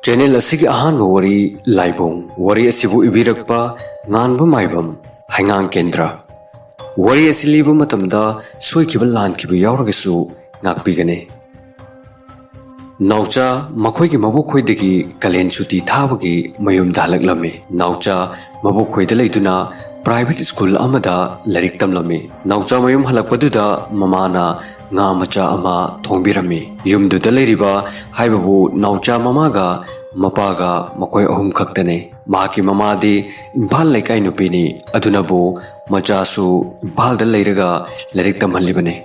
Channel asigi ahanba wari laibong wari asibu ibirakpa nganba maibam hangang kendra wari asilibu matamda soikiba lankiba yauragasu ngakpigane naucha makhoigi mabukhoidagi kalen suti thabagi mayumda halaklame naucha mabukhoida leiduna private school amada larik tamlame naucha mayum halakpaduda mamana nga macha ama thongbirame yumduda leiriba haibabu naucha mamaga mapaga makoi ahum khaktane maki mamadi imphal laikai nupini adunabu machasu imphal da leiraga larik tamhalibane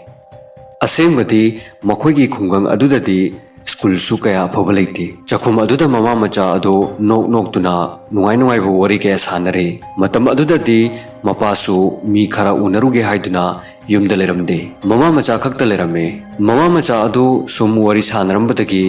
asengmati makhoigi khungang adudadi school su kaya phobalaiti chakhum aduda mama macha ado nok tuna nungai bo wari kaya sanare matam adudadi mapasu mi khara unaruge haiduna yumda leramde mama macha khakta lerame mama macha ado sum wari sanarambadagi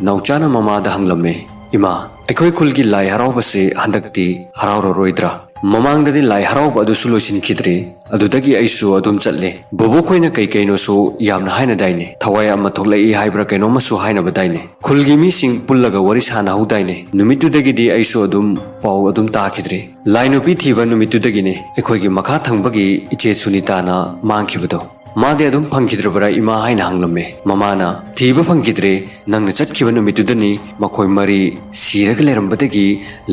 nauchana mama da hanglame ima akhoi khulgi lai harau base handakti harau roidra mamang dadi lai harau adu sulusin khidre adudagi aisu adum chatle bobo khoina kai kaino su yamna haina daine thawai ama thoklai haibra kaino masu haina badaine khulgi mi sing pullaga wari sana hudaine numitu dagi di aisu adum pau adum ta khidre lai no pi thiba numitu dagi ne akhoi gi makha thangbagi iche sunita na mangkhibado मादे अदुम फंगिद्रबरा इमा हाइना हंगलमे ममाना थीबा फंगिद्रे नंगना चटखिबा नुमितुदनी मखोय मरी सिरग लेरंबदगी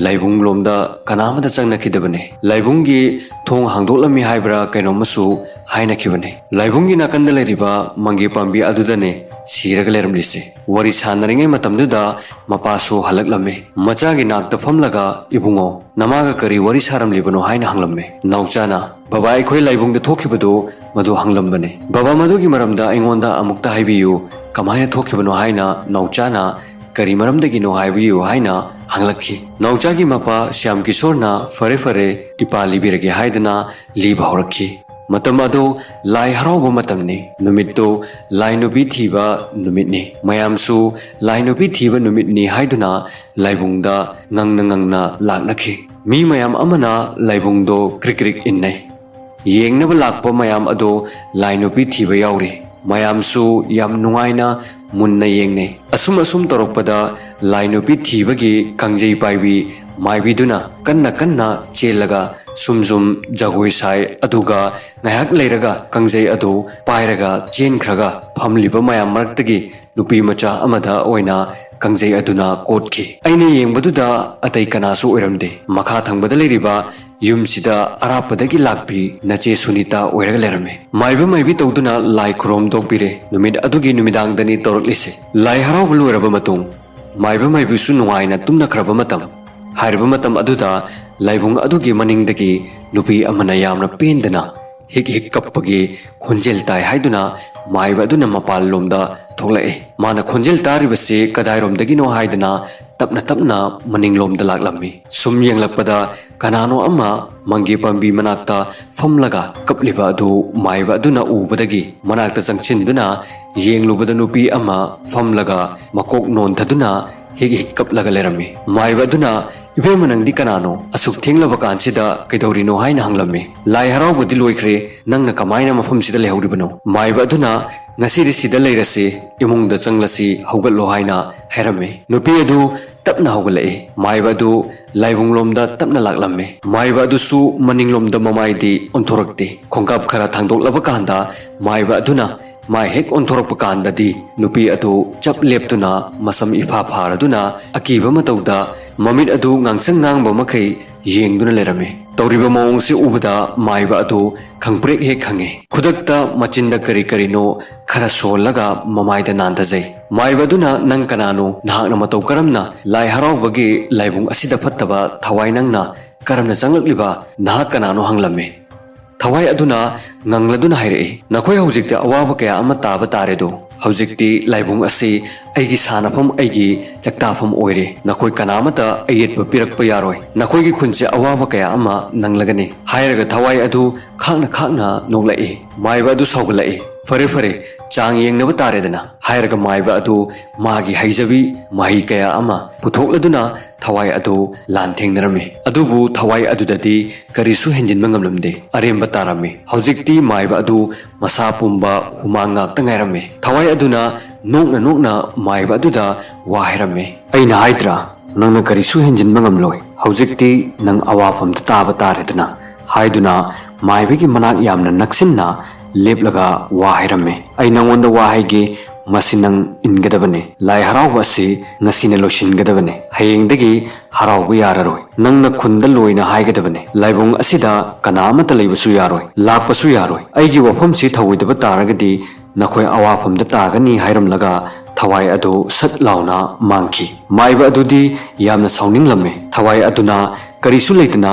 लाइबुंग लोमदा कनामदा चंगनखिदबने लाइबुंगी थोंग हांगदोलमी हाइब्रा कैनोमसु हाइना खिबने लाइबुंगी नाकंद लेरिबा मंगे पांबी अदुदने सिरग लेरमलिसे worry सानरिंगे मतमदुदा मपासु हलकलमे मचागी नाकता फमलगा Ibungo नमागा करी worry सारमलिबनो हाइना हंगलमे नौचाना बाबा अखोय लाइबुंग थोखिबदो मधु हंगलंबने बाबा मधुगी मरमदा अइंगोंदा अमुक्ता हाइबियु कमायना थोखिबनो हाइना नौचाना करी मरमदगिनो हाइबियु हाइना हंगलखि नौचागी मपा श्याम किशोरना फरे फरे इपा लिबिरगे हाइदना लीबा हौरखि मतम अदो लाई हराउबा मतमने नुमित्तो लाई नुबी थीबा नुमितने मयामसु लाई नुबी थीबा नुमितने हाइदुना लाइबुंगदा ngangna laknakhi mi mayam amana laibungdo krikrik innai yengnaba lakpa mayam ado lainupi thiba yauri mayamsu yam nungaina munna yengne asum torokpada lainupi thibagi kangjei paibi maibiduna kanna chelaga sumsum jagoi sai aduga ngayak leiraga kangjei adu pairaga chenkhraga phamliba mayam maraktagi nupi macha amada oina kangjei aduna kotki aine yengbaduda atai kanasu oiramde makha thangbada leiriba yumsida arapadagi lakpi nache sunita oiraga lerame maibi tawduna lai khrom dokpire numit adugi numidang dani toraklise lai harau blueraba matung maibi su nungaina tumna khraba matam harba matam aduda laibung adugi maningdagi nupi amana yamna pendana hik kappagi khonjel tai haiduna maiba aduna mapal lomda thoklae mana khonjel taribase kadairom dagino haidana tapna maning lomda laklami sum yenglakpada kanano ama mangi pambi manakta famlaga kapliba adu maiba aduna ubadagi manakta jangchin-duna yenglubada nupi ama famlaga makok non thaduna hik kaplaga lerami maiba aduna ibe manangdi kanano asuk thinglaba kansida kaidorino haina hanglame lai haraubudi loikhre nangna kamaina mafam sida lehuribano maiba aduna ngasiri sida leirase imungda changlasi haugallo haina hairame nupi adu tapna haugalai maiba adu laibunglomda tapna laklamme maiba adu su maninglomda mamaidi ontorakte khongkap khara thangdoklaba kanda maiba aduna mai hek onthorokpa kandadi nupi adu chap leptuna masam ifa pharaduna akiba matauda mamit adu ngangsang ngangba makai yengduna lerame tawriba mawongse ubada maiba adu khangprek he khange khudakta machinda kari no khara sollaga mamaida nandajai maiba aduna nang kanano nahakna matau karamna lai haraubagi laibung asida phattaba thawai nangna karamna changlakliba nahak kanano hanglame thawai aduna ngangladuna haire nakhoi hojikta awaba kaya ama taba tare do hojikti laibung ase aigi sanafam aigi chaktafam oire nakhoi kanamata ayetpa pirakpa yaroi nakhoi gi khunche awaba kaya ama nanglagani hairaga thawai adu khakna noglai maiba adu sauglai fare chang yengnaba taredana hairaga maiba adu magi haijabi mahi kaya ama puthokladuna thawai adu lanthengnarame adubu thawai adudadi karisu henjinba ngamlamde aremba tarame hojikti maiba adu masa pumba humang ngakta ngairame thawai aduna nokna maiba aduda wahirame aina haidra ꯅꯪꯅ ꯀꯔꯤꯁꯨ ꯍꯦꯟꯖꯤꯟꯕ ꯉꯝꯂꯣꯏ ꯍꯧꯖꯤꯛꯇꯤ ꯅꯪ ꯑꯋꯥꯐꯝꯗ ꯇꯥꯕ ꯇꯥꯔꯦꯗꯅ ꯍꯥꯏꯗꯨꯅ ꯃꯥꯏꯕꯒꯤ ꯃꯅꯥꯛ ꯌꯥꯝꯅ ꯅꯛꯁꯤꯟꯅ ꯂꯦꯞꯂꯒ ꯋꯥ ꯍꯥꯏꯔꯝꯃꯤ ꯑꯩ ꯅꯪꯉꯣꯟꯗ ꯋꯥ ꯍꯥꯏꯒꯦ ꯃꯁꯤ ꯅꯪ ꯏꯟꯒꯗꯕꯅꯤ ꯂꯥꯏ ꯍꯔꯥꯎꯕ ꯑꯁꯤ ꯉꯁꯤꯅ ꯂꯣꯏꯁꯤꯟꯒꯗꯕꯅꯤ ꯍꯌꯦꯡꯗꯒꯤ ꯍꯔꯥꯎꯕ ꯌꯥꯔꯔꯣꯏ ꯅꯪꯅ ꯈꯨꯟꯗ ꯂꯣꯏꯅ ꯍꯥꯏꯒꯗꯕꯅꯤ ꯂꯥꯏꯕꯨꯡ ꯑꯁꯤꯗ ꯀꯅꯥ ꯑꯃꯠꯇ ꯂꯩꯕꯁꯨ ꯌꯥꯔꯣꯏ ꯂꯥꯛꯄꯁꯨ ꯌꯥꯔꯣꯏ ꯑꯩꯒꯤ ꯋꯥꯐꯝꯁꯤ ꯊꯧꯑꯣꯏꯗꯕ ꯇꯥꯔꯒꯗꯤ ꯅꯈꯣꯏ ꯑꯋꯥꯐꯝꯗ ꯇꯥꯒꯅꯤ ꯍꯥꯏꯔꯝꯂꯒ ꯊꯋꯥꯏ ꯑꯗꯨ ꯁꯠ ꯂꯥꯎꯅ ꯃꯥꯡꯈꯤ ꯃꯥꯏꯕ ꯑꯗꯨꯗꯤ ꯌꯥꯝꯅ ꯁꯥꯎꯅꯤꯡꯂꯝꯃꯤ ꯊꯋꯥꯏ ꯑꯗꯨꯅ ꯀꯔꯤꯁꯨ ꯂꯩꯇꯅ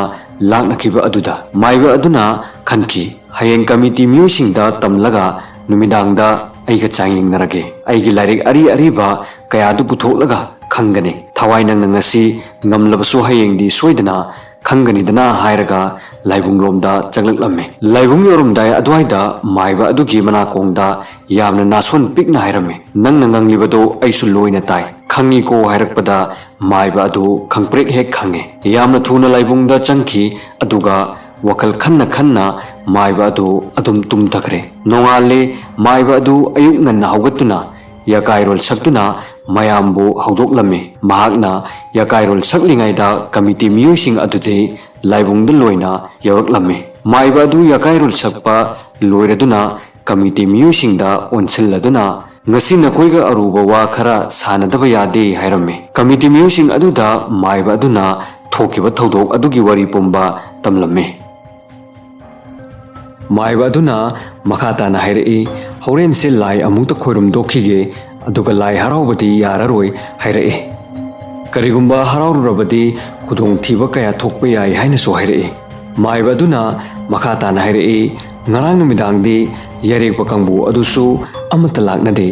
ꯂꯥꯛꯅꯈꯤꯕ ꯑꯗꯨꯗ ꯃꯥꯏꯕ ꯑꯗꯨꯅ ꯈꯟꯈꯤ ꯍꯌꯦꯡ ꯀꯃꯤꯇꯤ ꯃꯤꯑꯣꯏꯁꯤꯡꯗ ꯇꯝꯂꯒ ꯅꯨꯃꯤꯗꯥꯡꯗ ꯑꯩꯒ ꯆꯥꯡꯌꯦꯡꯅꯔꯒꯦ ꯑꯩꯒꯤ ꯂꯥꯏꯔꯤꯛ ꯑꯔꯤ ꯑꯔꯤꯕ ꯀꯌꯥꯗꯨ ꯄꯨꯊꯣꯛꯂꯒ ꯈꯪꯒꯅꯤ ꯊꯋꯥꯏ ꯅꯪꯅ ꯉꯁꯤ ꯉꯝꯂꯕꯁꯨ ꯍꯌꯦꯡꯗꯤ ꯁꯣꯏꯗꯅ ꯈꯪꯒꯅꯤꯗꯅ ꯍꯥꯏꯔꯒ ꯂꯥꯏꯕꯨꯡꯂꯣꯝꯗ ꯆꯪꯂꯛꯂꯝꯃꯤ ꯂꯥꯏꯕꯨꯡ ꯌꯧꯔꯝꯗꯥꯏ ꯑꯗꯨꯋꯥꯏꯗ ꯃꯥꯏꯕ ꯑꯗꯨꯒꯤ ꯃꯅꯥꯀꯣꯡꯗ ꯌꯥꯝꯅ ꯅꯥꯁꯣꯟ ꯄꯤꯛꯅ ꯍꯥꯏꯔꯝꯃꯤ ꯅꯪꯅ ꯉꯪꯂꯤꯕꯗꯣ ꯑꯩꯁꯨ ꯂꯣꯏꯅ ꯇꯥꯏ ꯈꯪꯉꯤꯀꯣ ꯍꯥꯏꯔꯛꯄꯗ ꯃꯥꯏꯕ ꯑꯗꯨ ꯈꯪꯄ꯭ꯔꯦꯛ ꯍꯦꯛ ꯈꯪꯉꯤ ꯌꯥꯝꯅ ꯊꯨꯅ ꯂꯥꯏꯕꯨꯡꯗ ꯆꯪꯈꯤ ꯑꯗꯨꯒ ꯋꯥꯈꯜ ꯈꯟꯅ ꯈꯟꯅ ꯃꯥꯏꯕ ꯑꯗꯨ ꯑꯗꯨꯝ ꯇꯨꯝꯊꯈ꯭ꯔꯦ ꯅꯣꯡꯉꯥꯜꯂꯦ ꯃꯥꯏꯕ ꯑꯗꯨ ꯑꯌꯨꯛ ꯉꯟꯅ ꯍꯧꯒꯠꯇꯨꯅ ꯌꯥꯀꯥꯏꯔꯣꯜ ꯁꯛꯇꯨꯅ ꯃꯌꯥꯝꯕꯨ ꯍꯧꯗꯣꯛꯂꯝꯃꯤ ꯃꯍꯥꯛꯅ ꯌꯥꯀꯥꯏꯔꯣꯜ ꯁꯛꯂꯤꯉꯩꯗ ꯀꯃꯤꯇꯤ ꯃꯤꯑꯣꯏꯁꯤꯡ ꯑꯗꯨꯗꯤ ꯂꯥꯏꯕꯨꯡꯗ ꯂꯣꯏꯅ ꯌꯧꯔꯛꯂꯝꯃꯤ ꯃꯥꯏꯕ ꯑꯗꯨ ꯌꯥꯀꯥꯏꯔꯣꯜ ꯁꯛꯄ ꯂꯣꯏꯔꯗꯨꯅ ꯀꯃꯤꯇꯤ ꯃꯤꯑꯣꯏꯁꯤꯡꯗ ꯑꯣꯟꯁꯤꯜꯂꯗꯨꯅ ꯉꯁꯤ ꯅꯈꯣꯏꯒ ꯑꯔꯨꯕ ꯋꯥ ꯈꯔ ꯁꯥꯟꯅꯗꯕ ꯌꯥꯗꯦ ꯍꯥꯏꯔꯝꯃꯤ ꯀꯃꯤꯇꯤ ꯃꯤꯑꯣꯏꯁꯤꯡ ꯑꯗꯨꯗ ꯃꯥꯏꯕ ꯑꯗꯨꯅ ꯊꯣꯛꯈꯤꯕ ꯊꯧꯗꯣꯛ ꯑꯗꯨꯒꯤ ꯋꯥꯔꯤ ꯄꯨꯝꯕ ꯇꯝꯂꯝꯃꯤ ꯃꯥꯏꯕ ꯑꯗꯨꯅ ꯃꯈꯥ ꯇꯥꯅ ꯍꯥꯏꯔꯛꯏ ꯍꯣꯔꯦꯟꯁꯦ ꯂꯥꯏ ꯑꯃꯨꯛꯇ ꯈꯣꯏꯔꯨꯝꯗꯣꯛꯈꯤꯒꯦ ꯑꯗꯨꯒ ꯂꯥꯏ ꯍꯔꯥꯎꯕꯗꯤ ꯌꯥꯔꯔꯣꯏ ꯍꯥꯏꯔꯛꯏ ꯀꯔꯤꯒꯨꯝꯕ ꯍꯔꯥꯎꯔꯨꯔꯕꯗꯤ ꯈꯨꯗꯣꯡꯊꯤꯕ ꯀꯌꯥ ꯊꯣꯛꯄ ꯌꯥꯏ ꯍꯥꯏꯅꯁꯨ ꯍꯥꯏꯔꯛꯏ ꯃꯥꯏꯕ ꯑꯗꯨꯅ ꯃꯈꯥ ꯇꯥꯅ ꯍꯥꯏꯔꯛꯏ ꯉꯔꯥꯡ ꯅꯨꯃꯤꯗꯥꯡꯗꯤ ꯌꯥꯔꯦꯛꯄ ꯀꯥꯡꯕꯨ ꯑꯗꯨꯁꯨ ꯑꯃꯠꯇ ꯂꯥꯛꯅꯗꯦ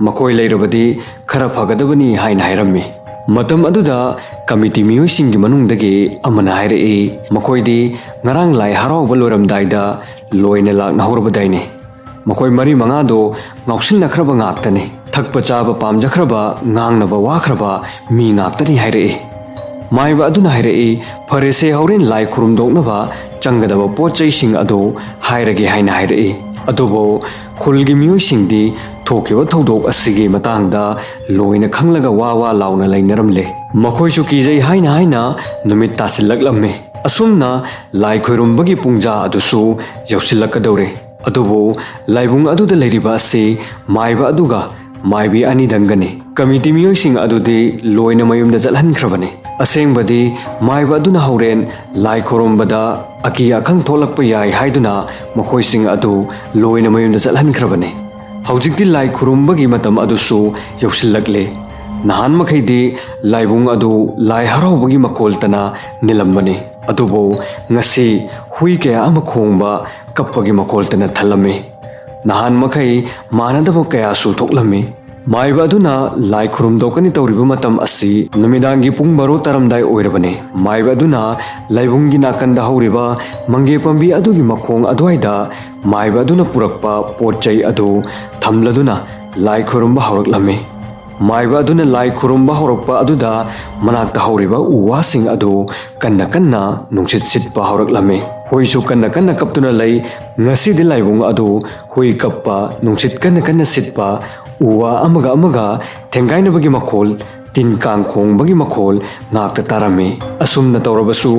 ꯃꯈꯣꯏ ꯂꯩꯔꯕꯗꯤ ꯈꯔ ꯐꯒꯗꯕꯅꯤ ꯍꯥꯏꯅ ꯍꯥꯏꯔꯝꯃꯤ ꯃꯇꯝ ꯑꯗꯨꯗ ꯀꯃꯤꯇꯤ ꯃꯤꯑꯣꯏꯁꯤꯡꯒꯤ ꯃꯅꯨꯡꯗꯒꯤ ꯑꯃꯅ ꯍꯥꯏꯔꯛꯏ ꯃꯈꯣꯏꯗꯤ ꯉꯔꯥꯡ ꯂꯥꯏ ꯍꯔꯥꯎꯕ ꯂꯣꯏꯔꯝꯗꯥꯏꯗ ꯂꯣꯏꯅ ꯂꯥꯛꯅꯍꯧꯔꯕꯗꯥꯏꯅꯦ ꯃꯈꯣꯏ ꯃꯔꯤ ꯃꯉꯥꯗꯣ ꯉꯥꯎꯁꯤꯟꯅꯈ꯭ꯔꯕ ꯉꯥꯛꯇꯅꯤ ꯊꯛꯄ ꯆꯥꯕ ꯄꯥꯝꯖꯈ꯭ꯔꯕ ꯉꯥꯡꯅꯕ ꯋꯥꯈ꯭ꯔꯕ ꯃꯤ ꯉꯥꯛꯇꯅꯤ ꯍꯥꯏꯔꯛꯏ ꯃꯥꯏꯕ ꯑꯗꯨꯅ ꯍꯥꯏꯔꯛꯏ ꯐꯔꯦꯁꯦ ꯍꯣꯔꯦꯟ ꯂꯥꯏ ꯈꯨꯔꯨꯝꯗꯣꯛꯅꯕ ꯆꯪꯒꯗꯕ ꯄꯣꯠ ꯆꯩꯁꯤꯡ ꯑꯗꯨ ꯍꯥꯏꯔꯒꯦ ꯍꯥꯏꯅ ꯍꯥꯏꯔꯛꯏ ꯑꯗꯨꯕꯨ ꯈꯨꯜꯒꯤ ꯃꯤꯑꯣꯏꯁꯤꯡꯗꯤ ꯊꯣꯛꯈꯤꯕ ꯊꯧꯗꯣꯛ ꯑꯁꯤꯒꯤ ꯃꯇꯥꯡꯗ ꯂꯣꯏꯅ ꯈꯪꯂꯒ ꯋꯥ ꯋꯥ ꯂꯥꯎꯅ ꯂꯩꯅꯔꯝꯂꯦ ꯃꯈꯣꯏꯁꯨ ꯀꯤꯖꯩ ꯍꯥꯏꯅ ꯅꯨꯃꯤꯠ ꯇꯥꯁꯤꯜꯂꯛꯂꯝꯃꯤ ꯑꯁꯨꯝꯅ ꯂꯥꯏ ꯈꯣꯏꯔꯨꯝꯕꯒꯤ ꯄꯨꯡꯖꯥ ꯑꯗꯨꯁꯨ ꯌꯧꯁꯤꯜꯂꯛꯀꯗꯧꯔꯦ ꯑꯗꯨꯕꯨ ꯂꯥꯏꯕꯨꯡ ꯑꯗꯨꯗ ꯂꯩꯔꯤꯕ ꯑꯁꯤ ꯃꯥꯏꯕ ꯑꯗꯨꯒ ꯃꯥꯏꯕꯤ ꯑꯅꯤꯗꯪꯒꯅꯤ ꯀꯃꯤꯇꯤ ꯃꯤꯑꯣꯏꯁꯤꯡ ꯑꯗꯨꯗꯤ ꯂꯣꯏꯅ ꯃꯌꯨꯝꯗ ꯆꯠꯍꯟꯈ꯭ꯔꯕꯅꯤ ꯑꯁꯦꯡꯕꯗꯤ ꯃꯥꯏꯕ ꯑꯗꯨꯅ ꯍꯧꯔꯦꯟ ꯂꯥꯏ ꯈꯨꯔꯨꯝꯕꯗ ꯑꯀꯤ ꯑꯈꯪ ꯊꯣꯛꯂꯛꯄ ꯌꯥꯏ ꯍꯥꯏꯗꯨꯅ ꯃꯈꯣꯏꯁꯤꯡ ꯑꯗꯨ ꯂꯣꯏꯅ ꯃꯌꯨꯝꯗ ꯆꯠꯍꯟꯈ꯭ꯔꯕꯅꯤ ꯍꯧꯖꯤꯛꯇꯤ ꯂꯥꯏ ꯈꯨꯔꯨꯝꯕꯒꯤ ꯃꯇꯝ ꯑꯗꯨꯁꯨ ꯌꯧꯁꯤꯜꯂꯛꯂꯦ ꯅꯍꯥꯟ ꯃꯈꯩꯗꯤ ꯂꯥꯏꯕꯨꯡ ꯑꯗꯨ ꯂꯥꯏ ꯍꯔꯥꯎꯕꯒꯤ ꯃꯈꯣꯜꯇꯅ ꯅꯤꯜꯂꯝꯕꯅꯤ ꯑꯗꯨꯕꯨ ꯉꯁꯤ ꯍꯨꯏ ꯀꯌꯥ ꯑꯃ ꯈꯣꯡꯕ ꯀꯞꯄꯒꯤ ꯃꯈꯣꯜꯇꯅ ꯊꯜꯂꯝꯃꯤ ꯅꯍꯥꯟ ꯃꯈꯩ ꯃꯥꯟꯅꯗꯕ ꯀꯌꯥꯁꯨ ꯊꯣꯛꯂꯝꯃꯤ ꯃꯥꯏꯕ ꯑꯗꯨꯅ ꯂꯥꯏ ꯈꯨꯔꯨꯝꯗꯣꯛꯀꯅꯤ ꯇꯧꯔꯤꯕ ꯃꯇꯝ ꯑꯁꯤ ꯅꯨꯃꯤꯗꯥꯡꯒꯤ ꯄꯨꯡ 12 ꯇꯥꯔꯝꯗꯥꯏ ꯑꯣꯏꯔꯕꯅꯤ ꯃꯥꯏꯕ ꯑꯗꯨꯅ ꯂꯥꯏꯕꯨꯡꯒꯤ ꯅꯥꯀꯟꯗ ꯍꯧꯔꯤꯕ ꯃꯪꯒꯦ ꯄꯥꯝꯕꯤ ꯑꯗꯨꯒꯤ ꯃꯈꯣꯡ ꯑꯗꯨꯋꯥꯏꯗ ꯃꯥꯏꯕ ꯑꯗꯨꯅ ꯄꯨꯔꯛꯄ ꯄꯣꯠ ꯆꯩ ꯑꯗꯨ ꯊꯝꯂꯗꯨꯅ ꯂꯥꯏ ꯈꯨꯔꯨꯝꯕ ꯍꯧꯔꯛꯂꯝꯃꯤ ꯃꯥꯏꯕ ꯑꯗꯨꯅ ꯂꯥꯏ ꯈꯨꯔꯨꯝꯕ ꯍꯧꯔꯛꯄ ꯑꯗꯨꯗ ꯃꯅꯥꯛꯇ ꯍꯧꯔꯤꯕ ꯎ ꯋꯥꯁꯤꯡ ꯑꯗꯨ ꯀꯟꯅ ꯀꯟꯅ ꯅꯨꯡꯁꯤꯠ ꯁꯤꯠꯄ ꯍꯧꯔꯛꯂꯝꯃꯤ ꯍꯨꯏꯁꯨ ꯀꯟꯅ ꯀꯟꯅ ꯀꯞꯇꯨꯅ ꯂꯩ ꯉꯁꯤꯗꯤ ꯂꯥꯏꯕꯨꯡ ꯑꯗꯨ ꯍꯨꯏ ꯀꯞꯄ ꯅꯨꯡꯁꯤꯠ ꯀꯟꯅ ꯀꯟꯅ ꯁꯤꯠꯄ ꯎ ꯋꯥ ꯑꯃꯒ ꯊꯦꯡꯒꯥꯏꯅꯕꯒꯤ ꯃꯈꯣꯜ ꯇꯤꯟ ꯀꯥꯡ ꯈꯣꯡꯕꯒꯤ ꯃꯈꯣꯜ ꯉꯥꯛꯇ ꯇꯥꯔꯝꯃꯤ ꯑꯁꯨꯝꯅ ꯇꯧꯔꯕꯁꯨ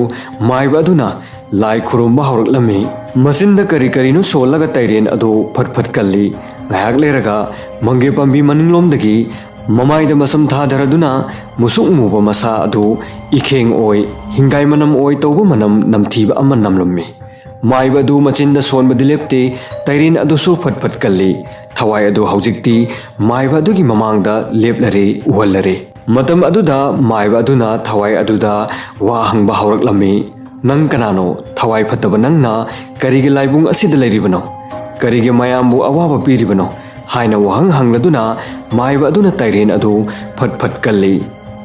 ꯃꯥꯏꯕ ꯑꯗꯨꯅ ꯂꯥꯏ ꯈꯨꯔꯨꯝꯕ ꯍꯧꯔꯛꯂꯝꯃꯤ ꯃꯆꯤꯟꯗ ꯀꯔꯤ ꯀꯔꯤꯅꯣ ꯁꯣꯜꯂꯒ ꯇꯩꯔꯦꯟ ꯑꯗꯨ ꯐꯠ ꯐꯠ ꯀꯜꯂꯤ ꯉꯥꯏꯍꯥꯛ ꯂꯩꯔꯒ ꯃꯪꯒꯦ ꯄꯥꯝꯕꯤ ꯃꯅꯤꯡꯂꯣꯝꯗꯒꯤ ꯃꯃꯥꯏꯗ ꯃꯁꯝ ꯊꯥꯗꯔꯗꯨꯅ ꯃꯨꯁꯨꯛ ꯃꯨꯕ ꯃꯁꯥ ꯑꯗꯨ ꯏꯈꯦꯡ ꯑꯣꯏ ꯍꯤꯡꯒꯥꯏ ꯃꯅꯝ ꯑꯣꯏ ꯇꯧꯕ ꯃꯅꯝ ꯅꯝꯊꯤꯕ ꯑꯃ ꯅꯝꯂꯝꯃꯤ ꯃꯥꯏꯕ ꯑꯗꯨ ꯃꯆꯤꯟꯗ ꯁꯣꯟꯕꯗꯤ ꯂꯦꯞꯇꯦ ꯇꯩꯔꯦꯟ ꯑꯗꯨꯁꯨ ꯐꯠ ꯐꯠ ꯀꯜꯂꯤ ꯊꯋꯥꯏ ꯑꯗꯨ ꯍꯧꯖꯤꯛꯇꯤ ꯃꯥꯏꯕ ꯑꯗꯨꯒꯤ ꯃꯃꯥꯡꯗ ꯂꯦꯞꯂꯔꯦ ꯎꯍꯜꯂꯔꯦ ꯃꯇꯝ ꯑꯗꯨꯗ ꯃꯥꯏꯕ ꯑꯗꯨꯅ ꯊꯋꯥꯏ ꯑꯗꯨꯗ ꯋꯥ ꯍꯪꯕ ꯍꯧꯔꯛꯂꯝꯃꯤ ꯅꯪ ꯀꯅꯥꯅꯣ ꯊꯋꯥꯏ ꯐꯠꯇꯕ ꯅꯪꯅ ꯀꯔꯤꯒꯤ ꯂꯥꯏꯕꯨꯡ ꯑꯁꯤꯗ ꯂꯩꯔꯤꯕꯅꯣ ꯀꯔꯤꯒꯤ ꯃꯌꯥꯝꯕꯨ ꯑꯋꯥꯕ ꯄꯤꯔꯤꯕꯅꯣ ꯍꯥꯏꯅ ꯋꯥꯍꯪ ꯍꯪꯂꯗꯨꯅ ꯃꯥꯏꯕ ꯑꯗꯨꯅ ꯇꯩꯔꯦꯟ ꯑꯗꯨ ꯐꯠ ꯐꯠ ꯀꯜꯂꯤ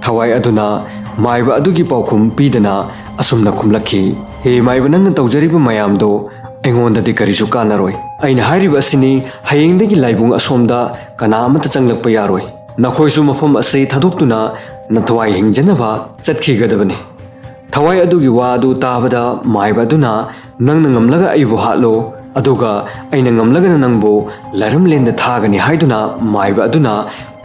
ꯊꯋꯥꯏ ꯑꯗꯨꯅ ꯃꯥꯏꯕ ꯑꯗꯨꯒꯤ ꯄꯥꯎꯈꯨꯝ ꯄꯤꯗꯅ ꯑꯁꯨꯝꯅ ꯈꯨꯝꯂꯛꯈꯤ ꯍꯦ ꯃꯥꯏꯕ ꯅꯪꯅ ꯇꯧꯖꯔꯤꯕ ꯃꯌꯥꯝꯗꯣ ꯑꯩꯉꯣꯟꯗꯗꯤ ꯀꯔꯤꯁꯨ ꯀꯥꯟꯅꯔꯣꯏ ꯑꯩꯅ ꯍꯥꯏꯔꯤꯕ ꯑꯁꯤꯅꯤ ꯍꯌꯦꯡꯗꯒꯤ ꯂꯥꯏꯕꯨꯡ ꯑꯁꯣꯝꯗ ꯀꯅꯥ ꯑꯃꯠꯇ ꯆꯪꯂꯛꯄ ꯌꯥꯔꯣꯏ ꯅꯈꯣꯏꯁꯨ ꯃꯐꯝ ꯑꯁꯤ ꯊꯥꯗꯣꯛꯇꯨꯅ ꯅꯊꯋꯥꯏ ꯍꯤꯡꯖꯅꯕ ꯆꯠꯈꯤꯒꯗꯕꯅꯤ ꯊꯋꯥꯏ ꯑꯗꯨꯒꯤ ꯋꯥ ꯑꯗꯨ ꯇꯥꯕꯗ ꯃꯥꯏꯕ ꯑꯗꯨꯅ ꯅꯪꯅ ꯉꯝꯂꯒ ꯑꯩꯕꯨ ꯍꯥꯠꯂꯣ ꯑꯗꯨꯒ ꯑꯩꯅ ꯉꯝꯂꯒꯅ ꯅꯪꯕꯨ ꯂꯥꯏꯔꯝꯂꯦꯟꯗ ꯊꯥꯒꯅꯤ ꯍꯥꯏꯗꯨꯅ ꯃꯥꯏꯕ ꯑꯗꯨꯅ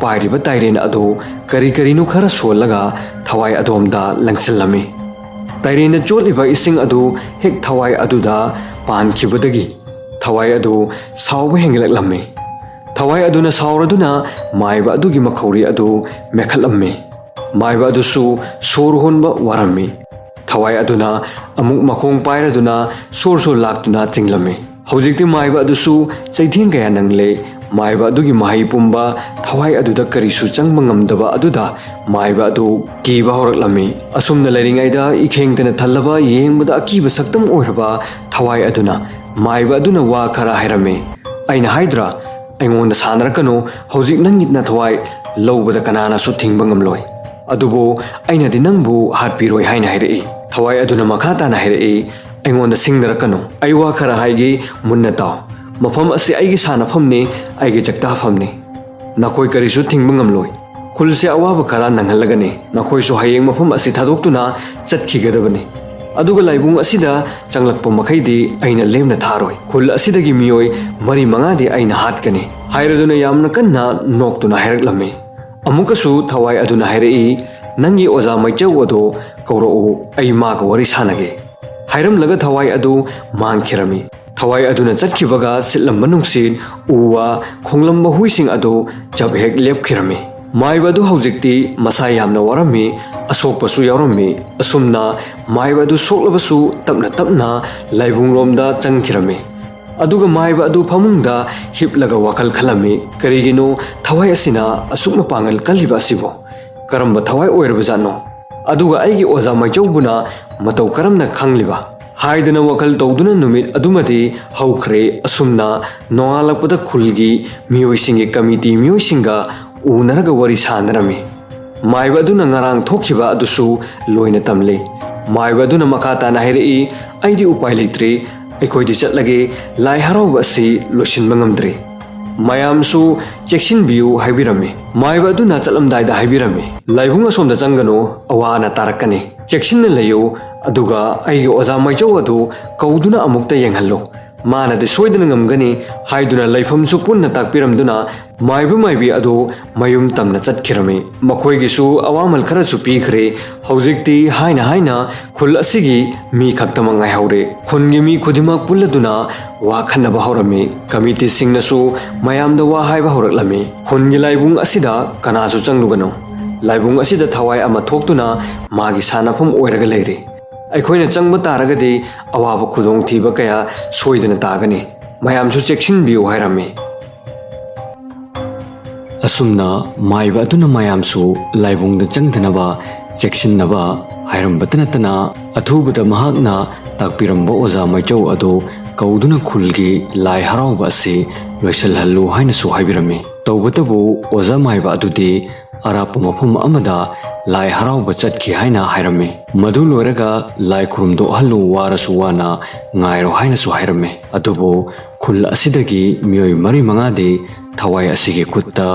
ꯄꯥꯏꯔꯤꯕ ꯇꯥꯏꯔꯦꯟ ꯑꯗꯨ ꯀꯔꯤ ꯀꯔꯤꯅꯣ ꯈꯔ ꯁꯣꯜꯂꯒ ꯊꯋꯥꯏ ꯑꯗꯣꯝꯗ ꯂꯪꯁꯤꯜꯂꯝꯃꯤ꯫ ꯇꯥꯏꯔꯦꯟꯗ ꯆꯣꯠꯂꯤꯕ ꯏꯁꯤꯡ ꯑꯗꯨ ꯍꯦꯛ ꯊꯋꯥꯏ ꯑꯗꯨꯗ ꯄꯥꯟꯈꯤꯕꯗꯒꯤ ꯊꯋꯥꯏ ꯑꯗꯨ ꯁꯥꯎꯕ ꯍꯦꯟꯒꯠꯂꯛꯂꯝꯃꯤ꯫ ꯊꯋꯥꯏ ꯑꯗꯨꯅ ꯁꯥꯎꯔꯗꯨꯅ ꯃꯥꯏꯕ ꯑꯗꯨꯒꯤ ꯃꯈꯧꯔꯤ ꯑꯗꯨ ꯃꯦꯠꯈꯠꯂꯝꯃꯤ꯫ ꯃꯥꯏꯕ ꯑꯗꯨꯁꯨ ꯁꯣꯔ ꯍꯣꯟꯕ ꯋꯥꯔꯝꯃꯤ꯫ ꯊꯋꯥꯏ ꯑꯗꯨꯅ ꯑꯃꯨꯛ ꯃꯈꯣꯡ ꯄꯥꯏꯔꯗꯨꯅ ꯁꯣꯔꯁꯨ ꯂꯥꯛꯇꯨꯅ ꯆꯤꯡꯂꯝꯃꯤ꯫ ꯍꯧꯖꯤꯛꯇꯤ ꯃꯥꯏꯕ ꯑꯗꯨꯁꯨ ꯆꯩꯊꯦꯡ ꯀꯌꯥ ꯅꯪꯂꯦ꯫ ꯃꯥꯏꯕ ꯑꯗꯨꯒꯤ ꯃꯍꯩ ꯄꯨꯝꯕ ꯊꯋꯥꯏ ꯑꯗꯨꯗ ꯀꯔꯤꯁꯨ ꯆꯪꯕ ꯉꯝꯗꯕ ꯑꯗꯨꯗ ꯃꯥꯏꯕ ꯑꯗු ꯀꯤꯕ ꯍꯧꯔꯛꯂꯝꯃꯤ꯫ ꯑꯁꯨꯝꯅ ꯂꯩꯔꯤꯉꯩꯗ ꯏꯈꯦꯡꯇꯅ ꯊꯜꯂꯕ ꯌꯦꯡꯕꯗ ꯑꯀꯤꯕ ꯁꯛꯇꯝ ꯑꯣꯏꯔꯕ ꯊꯋꯥꯏ ꯑꯗꯨꯅ ꯃꯥꯏꯕ ꯑꯗꯨꯅ ꯋꯥ ꯈꯔ ꯍꯥꯏꯔꯝꯃꯤ꯫ ꯑꯩꯅ ꯍꯥꯏꯗ꯭ꯔꯥ ꯑꯩꯉꯣꯟꯗ ꯁꯥꯟꯅꯔꯛꯀꯅꯨ, ꯍꯧꯖꯤꯛ ꯅꯪꯒꯤ ꯅꯊꯋꯥꯏ ꯂꯧꯕꯗ ꯀꯅꯥꯅꯁꯨ ꯊꯤꯡꯕ ꯉꯝꯂꯣꯏ꯫ ꯑꯗꯨꯕꯨ ꯑꯩꯅꯗꯤ ꯅꯪꯕꯨ ꯍꯥꯠꯄꯤꯔꯣꯏ ꯍꯥꯏꯅ ꯍꯥꯏꯔꯛꯏ꯫ ꯊꯋꯥꯏ ꯑꯗꯨꯅ ꯃꯈꯥ ꯇꯥꯅ ꯍꯥꯏꯔꯛꯏ, ꯑꯩꯉꯣꯟꯗ ꯁꯤꯡꯅꯔꯛꯀꯅꯨ, ꯑꯩ ꯋꯥ ꯈꯔ ꯍꯥꯏꯒꯦ ꯃꯨꯟꯅ ꯇꯥꯎ꯫ ꯃꯐꯝ ꯑꯁꯤ ꯑꯩꯒꯤ ꯁꯥꯟꯅꯐꯝꯅꯤ, ꯑꯩꯒꯤ ꯆꯥꯛꯇꯥꯐꯝꯅꯤ꯫ ꯅꯈꯣꯏ ꯀꯔꯤꯁꯨ ꯊꯤꯡꯕ ꯉꯝꯂꯣꯏ꯫ ꯈꯨꯜꯁꯦ ꯑꯋꯥꯕ ꯈꯔ ꯅꯪꯍꯜꯂꯒꯅꯤ꯫ ꯅꯈꯣꯏꯁꯨ ꯍꯌꯦꯡ ꯃꯐꯝ ꯑꯁꯤ ꯊꯥꯗꯣꯛꯇꯨꯅ ꯆꯠꯈꯤꯒꯗꯕꯅꯤ꯫ ꯑꯗꯨꯒ ꯂꯥꯏꯕꯨꯡ ꯑꯁꯤꯗ ꯆꯪꯂꯛꯄ ꯃꯈꯩꯗꯤ ꯑꯩꯅ ꯂꯦꯝꯅ ꯊꯥꯔꯣꯏ꯫ ꯈꯨꯜ ꯑꯁꯤꯗꯒꯤ ꯃꯤꯑꯣꯏ 4-5ꯗꯤ ꯑꯩꯅ ꯍꯥꯠꯀꯅꯤ ꯍꯥꯏꯔꯗꯨꯅ ꯌꯥꯝꯅ ꯀꯟꯅ ꯅꯣꯛꯇꯨꯅ ꯍꯥꯏꯔꯛꯂꯝꯃꯤ꯫ ꯑꯃꯨꯛꯀꯁꯨ ꯊꯋꯥꯏ ꯑꯗꯨꯅ ꯍꯥꯏꯔꯛꯏ, ꯅꯪꯒꯤ ꯑꯣꯖꯥ ꯃꯩꯆꯧ ꯑꯗꯨ ꯀꯧꯔꯛꯎ, ꯑꯩ ꯃꯥꯒ ꯋꯥꯔꯤ ꯁꯥꯟꯅꯒꯦ꯫ ꯍꯥꯏꯔꯝꯂꯒ ꯊꯋꯥꯏ ꯑꯗꯨ ꯃꯥꯡꯈꯤꯔꯝꯃꯤ꯫ ꯊꯋꯥꯏ ꯑꯗꯨꯅ ꯆꯠꯈꯤꯕꯒ ꯁꯤꯠꯂꯝꯕ ꯅꯨꯡꯁꯤꯠ, ꯎ ꯋꯥ, ꯈꯣꯡꯂꯝꯕ ꯍꯨꯏꯁꯤꯡ ꯑꯗꯨ ꯆꯞ ꯍꯦꯛ ꯂꯦꯞꯈꯤꯔꯝꯃꯤ꯫ ꯃꯥꯏꯕ ꯑꯗꯨ ꯍꯧꯖꯤꯛꯇꯤ ꯃꯁꯥ ꯌꯥꯝꯅ ꯋꯥꯔꯝꯃꯤ, ꯑꯁꯣꯛꯄꯁꯨ ꯌꯥꯎꯔꯝꯃꯤ꯫ ꯑꯁꯨꯝꯅ ꯃꯥꯏꯕ ꯑꯗꯨ ꯁꯣꯛꯂꯕꯁꯨ ꯇꯞꯅ ꯇꯞꯅ ꯂꯥꯏꯕꯨꯡꯂꯣꯝꯗ ꯆꯪꯈꯤꯔꯝꯃꯤ꯫ ꯑꯗꯨꯒ ꯃꯥꯏꯕ ꯑꯗꯨ ꯐꯃꯨꯡꯗ ꯍꯤꯞꯂꯒ ꯋꯥꯈꯜ ꯈꯜꯂꯝꯃꯤ, ꯀꯔꯤꯒꯤꯅꯣ ꯊꯋꯥꯏ ꯑꯁꯤꯅ ꯑꯁꯨꯛ ꯃꯄꯥꯡꯒꯜ ꯀꯜꯂꯤꯕ ꯑꯁꯤꯕꯨ? ꯀꯔꯝꯕ ꯊꯋꯥꯏ ꯑꯣꯏꯔꯕꯖꯥꯠꯅꯣ? ꯑꯗꯨꯒ ꯑꯩꯒꯤ ꯑꯣꯖꯥ ꯃꯩꯆꯧꯕꯨꯅ ꯃꯇꯧ ꯀꯔꯝꯅ ꯈꯪꯂꯤꯕ? ꯍꯥꯏꯗꯅ ꯋꯥꯈꯜ ꯇꯧꯗꯨꯅ ꯅꯨꯃꯤꯠ ꯑꯗꯨꯃꯗꯤ ꯍꯧꯈ꯭ꯔꯦ꯫ ꯑꯁꯨꯝꯅ ꯅꯣꯡꯉꯥꯜꯂꯛꯄꯗ ꯈꯨꯜꯒꯤ ꯃꯤꯑꯣꯏꯁꯤꯡꯒꯤ ꯀꯃꯤꯇꯤ ꯃꯤꯑꯣꯏꯁꯤꯡꯒ ꯎꯅꯔꯒ ꯋꯥꯔꯤ ꯁꯥꯅꯔꯝꯃꯤ꯫ ꯃꯥꯏꯕ ꯑꯗꯨꯅ ꯉꯔꯥꯡ ꯊꯣꯛꯈꯤꯕ ꯑꯗꯨꯁꯨ ꯂꯣꯏꯅ ꯇꯝꯂꯤ꯫ ꯃꯥꯏꯕ ꯑꯗꯨꯅ ꯃꯈꯥ ꯇꯥꯅ ꯍꯥꯏꯔꯛꯏ, ꯑꯩꯗꯤ ꯎꯄꯥꯏ ꯂꯩꯇ꯭ꯔꯤ, ꯑꯩꯈꯣꯏꯗꯤ ꯆꯠꯂꯒꯦ, ꯂꯥꯏ ꯍꯔꯥꯎꯕ ꯑꯁꯤ ꯂꯣꯏꯁꯤꯟꯕ ꯉꯝꯗ꯭ꯔꯤ꯫ ꯃꯌꯥꯝꯁꯨ ꯆꯦꯛꯁꯤꯟꯕꯤꯌꯨ ꯍꯥꯏꯕꯤꯔꯝꯃꯤ꯫ ꯃꯥꯏꯕ ꯑꯗꯨꯅ ꯆꯠꯂꯝꯗꯥꯏꯗ ꯍꯥꯏꯕꯤꯔꯝꯃꯤ, ꯂꯥꯏꯕꯨꯡ ꯑꯁꯣꯝꯗ ꯆꯪꯒꯅꯨ, ꯑꯋꯥ ꯑꯅꯥ ꯇꯥꯔꯛꯀꯅꯤ, ꯆꯦꯛꯁꯤꯟꯅ ꯂꯩꯌꯨ, ꯑꯗꯨꯒ ꯑꯩꯒꯤ ꯑꯣꯖꯥ ꯃꯩꯆꯧ ꯑꯗꯨ ꯀꯧꯗꯨꯅ ꯑꯃꯨꯛꯇ ꯌꯦꯡꯍꯜꯂꯨ, ꯃꯥꯅꯗꯤ ꯁꯣꯏꯗꯅ ꯉꯝꯒꯅꯤ ꯍꯥꯏꯗꯨꯅ ꯂꯩꯐꯝꯁꯨ ꯄꯨꯟꯅ ꯇꯥꯛꯄꯤꯔꯝꯗꯨꯅ ꯃꯥꯏꯕ ꯃꯥꯏꯕꯤ ꯑꯗꯨ ꯃꯌꯨꯝ ꯇꯝꯅ ꯆꯠꯈꯤꯔꯝꯃꯤ꯫ ꯃꯈꯣꯏꯒꯤꯁꯨ ꯑꯋꯥꯃꯜ ꯈꯔꯁꯨ ꯄꯤꯈ꯭ꯔꯦ꯫ ꯍꯧꯖꯤꯛꯇꯤ ꯍꯥꯏꯅ ꯍꯥꯏꯅ ꯈꯨꯜ ꯑꯁꯤꯒꯤ ꯃꯤ ꯈꯛꯇꯃꯛ ꯉꯥꯏꯍꯧꯔꯦ꯫ ꯈꯨꯟꯒꯤ ꯃꯤ ꯈꯨꯗꯤꯡꯃꯛ ꯄꯨꯜꯂꯗꯨꯅ ꯋꯥ ꯈꯟꯅꯕ ꯍꯧꯔꯝꯃꯤ꯫ ꯀꯃꯤꯇꯤꯁꯤꯡꯅꯁꯨ ꯃꯌꯥꯝꯗ ꯋꯥ ꯍꯥꯏꯕ ꯍꯧꯔꯛꯂꯝꯃꯤ꯫ ꯈꯨꯟꯒꯤ ꯂꯥꯏꯕꯨꯡ ꯑꯁꯤꯗ ꯀꯅꯥꯁꯨ ꯆꯪꯂꯨꯒꯅꯨ꯫ ꯂꯥꯏꯕꯨꯡ ꯑꯁꯤꯗ ꯊꯋꯥꯏ ꯑꯃ ꯊꯣꯛꯇꯨꯅ ꯃꯥꯒꯤ ꯁꯥꯟꯅꯐꯝ ꯑꯣꯏꯔꯒ ꯂꯩꯔꯤ꯫ ꯑꯩꯈꯣꯏꯅ ꯆꯪꯕ ꯇꯥꯔꯒꯗꯤ ꯑꯋꯥꯕ ꯈꯨꯗꯣꯡꯊꯤꯕ ꯀꯌꯥ ꯁꯣꯏꯗꯅ ꯇꯥꯒꯅꯤ꯫ ꯃꯌꯥꯝꯁꯨ ꯆꯦꯛꯁꯤꯟꯕꯤꯌꯨ ꯍꯥꯏꯔꯝꯃꯤ꯫ ꯑꯁꯨꯝꯅ ꯃꯥꯏꯕ ꯑꯗꯨꯅ ꯃꯌꯥꯝꯁꯨ ꯂꯥꯏꯕꯨꯡꯗ ꯆꯪꯗꯅꯕ ꯆꯦꯛꯁꯤꯟꯅꯕ ꯍꯥꯏꯔꯝꯕꯇ ꯅꯠꯇꯅ ꯑꯊꯨꯕꯗ ꯃꯍꯥꯛꯅ ꯇꯥꯛꯄꯤꯔꯝꯕ ꯑꯣꯖꯥ ꯃꯩꯆꯧ ꯑꯗꯨ ꯀꯧꯗꯨꯅ ꯈꯨꯜꯒꯤ ꯂꯥꯏ ꯍꯔꯥꯎꯕ ꯑꯁꯤ ꯂꯣꯏꯁꯤꯜꯍꯜꯂꯨ ꯍꯥꯏꯅꯁꯨ ꯍꯥꯏꯕꯤꯔꯝꯃꯤ꯫ ꯇꯧꯕꯇꯕꯨ ꯑꯣꯖꯥ ꯃꯥꯏꯕ ꯑꯗꯨꯗꯤ ꯑꯔꯥꯞꯄ ꯃꯐꯝ ꯑꯃꯗ ꯂꯥꯏ ꯍꯔꯥꯎꯕ ꯆꯠꯈꯤ ꯍꯥꯏꯅ ꯍꯥꯏꯔꯝꯃꯤ꯫ ꯃꯗꯨ ꯂꯣꯏꯔꯒ ꯂꯥꯏ ꯈꯨꯔꯨꯝꯗꯣꯛꯍꯜꯂꯨ, ꯋꯥꯔꯁꯨ ꯋꯥꯅ ꯉꯥꯏꯔꯣ ꯍꯥꯏꯅꯁꯨ ꯍꯥꯏꯔꯝꯃꯤ꯫ ꯑꯗꯨꯕꯨ ꯈꯨꯜ ꯑꯁꯤꯗꯒꯤ ꯃꯤꯑꯣꯏ 4-5ꯗꯤ ꯊꯋꯥꯏ ꯑꯁꯤꯒꯤ ꯈꯨꯠꯇ